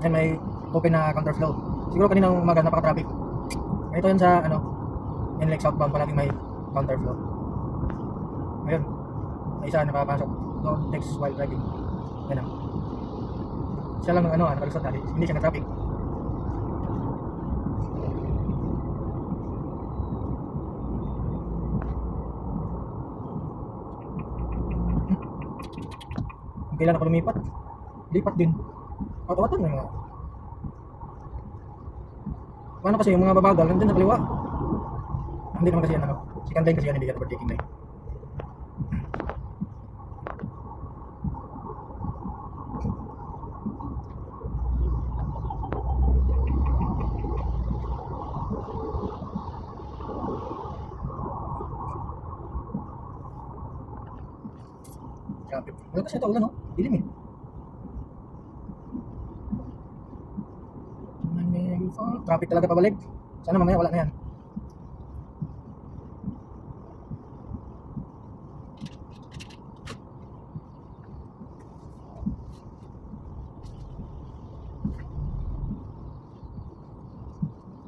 Yan, may open na counterflow. Siguro kaninang umaga napaka-traffic. Ito yan sa ano, NLEX southbound, palaging may counterflow. Ngayon, may isa nakapasok. Don't text while driving. Yan lang. Siya lang ng ano, nakalusot natin. Hindi siya na-traffic. Kung kailan ako lumipat, lipat din. Auto-auto na nga. Paano kasi yung mga babagal, nandun sa kaliwa. Hindi naman kasi yan ano. Second lane kasi yan, hindi yan overtaking lane. Traffic. Wala kasi ito ulan, no? Dilim eh. Traffic talaga pabalik. Sana mamaya wala na yan.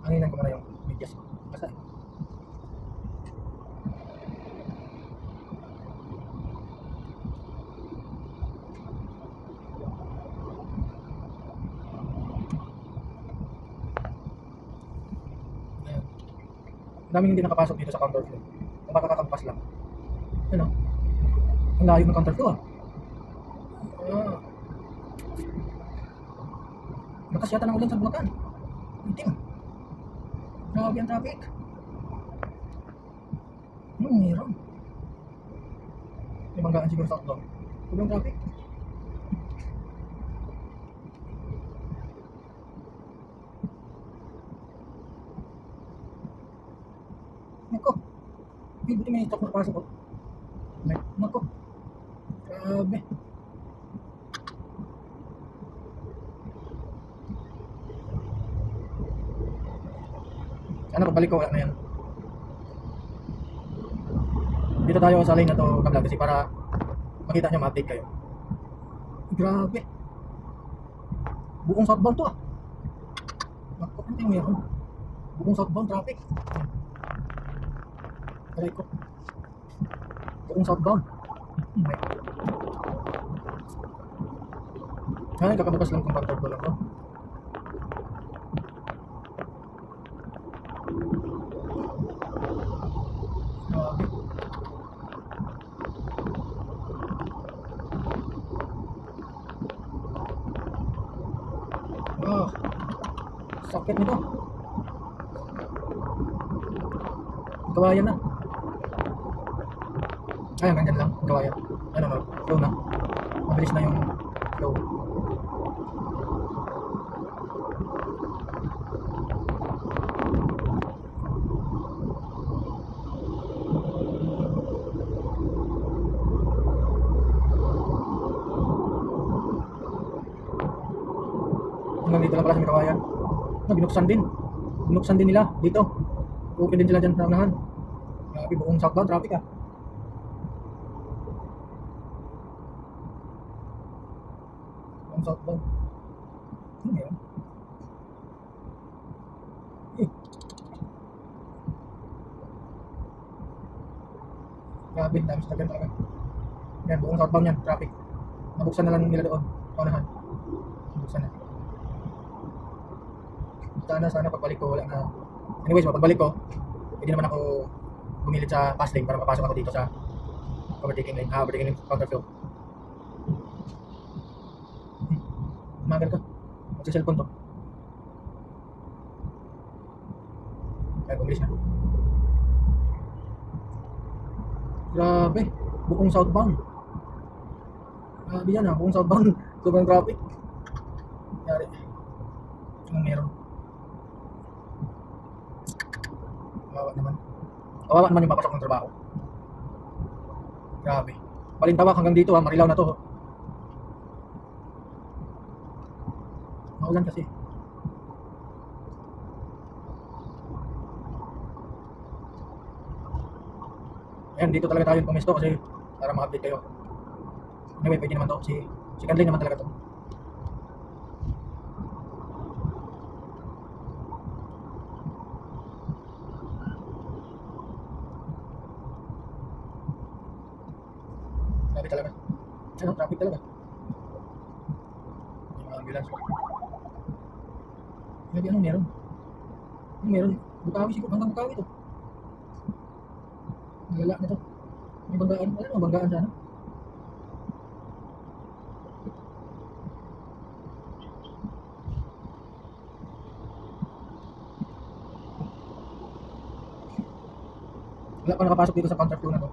Hanginan ko muna yung medyas ko. Basta daming hindi nakapasok dito sa counterflow. Kung baka kakampas lang. Ano? Ang layo ng counterflow ah. Lakas yata ng ulan sa Bulacan. Itim. Grabe ang traffic. Meron. May banggaan siguro sa outdoor. Sobrang traffic. Nako. Buti may stock na pasok ko. Nako. Grabe. Sana pagbalik ko wala na yan. Dito tayo sa lane na to kablag kasi para makita nyo, ma-update kayo. Grabe. Buong southbound to ah. Nako, ano yung meron? Buong southbound traffic. Aray ko. Buong southbound. Ay, kakabukas lang kung counter ko lang to. Oh, sakit nito. Kawayan na. Ay, ganyan lang. Kawayan. Ano no? Flow na. Mabilis na yung flow. Hanggang dito lang pala sa may kawayan. Binuksan din. Binuksan din nila dito. Okay din sila dyan sa unahan. Grabe, buong southbound traffic ah. Buong southbound. Ano yan? Grabe, dami sa talaga. Yan, buong southbound yan, traffic. Nabuksan na lang nila doon. Unahan. Nabuksan na. Sana pagbalik ko wala na. Anyways, pagbalik ko, hindi naman ako bumilit sa fast lane para mapasok ako dito sa overtaking lane, overtaking lane counterflow. Umagal ko. Magsa-cellphone to. Kaya bumilis na. Grabe, buong southbound. Grabe yan ha, buong southbound. Sobrang traffic. Yari. Anong meron? Kawawa naman. Kawawa naman yung papasok ng trabaho. Grabe. Balintawak hanggang dito ha, Marilaw na to. Maulan kasi. Ayan, dito talaga tayo pumesto kasi para ma-update kayo. Anyway, pwede naman to. Si Kanlin naman talaga to. Grabe talaga. Ano, traffic talaga. Yung mga ambulance. Grabe, anong meron? Anong meron? Bukawi siguro, hanggang Bukawi to. Nalala na to. May banggaan, ano, banggaan sana. Wala pa nakapasok dito sa counter 2 na to.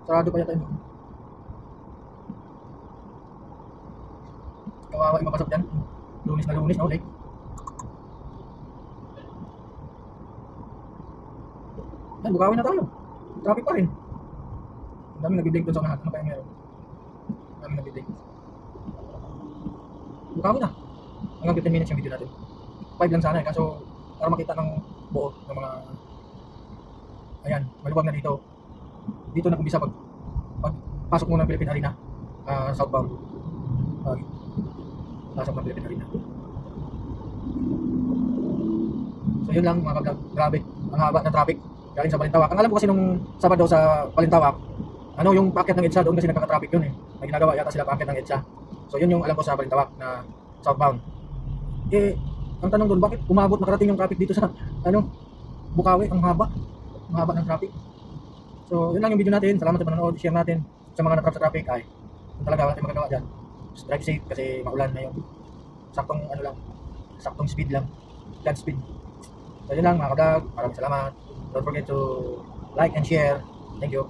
Sarado pa yata yun. Kawawa yung mapasok dyan. Lunis na lunis, no? Like. Ay, Bukawi na tayo. Traffic pa rin. Ang daming nagbiblink doon sa unahan. Ano kaya meron? Ang daming nagbiblink. Bukawi na. Hanggang 15 minutes yung video natin. 5 lang sana eh. Kaso, para makita ng buo ng mga... Ayan, maluwag na dito. Dito na umpisa pasok muna ng Philippine Arena. Southbound. Pasok ng Philippine Arena. So yun lang mga kablog. Grabe. Ang haba ng traffic. Galing sa Balintawak. Ang alam ko kasi nung Sabado sa Balintawak, ano yung paakyat ng EDSA doon kasi nagkaka-traffic yun eh. May ginagawa yata sila paakyat ng EDSA. So yun yung alam ko sa Balintawak na southbound. Eh, ang tanong doon, bakit umabot nakarating yung traffic dito sa ano, Bukawi? Ang haba. Ang haba ng traffic. So yun lang yung video natin. Salamat sa panonood. Share natin sa mga natrap sa traffic. Ay, kung talaga wala tayong magagawa dyan, just drive safe kasi maulan na yun. Saktong ano lang, saktong speed lang. God speed. So yun lang mga kablog. Maraming salamat. Don't forget to like and share. Thank you.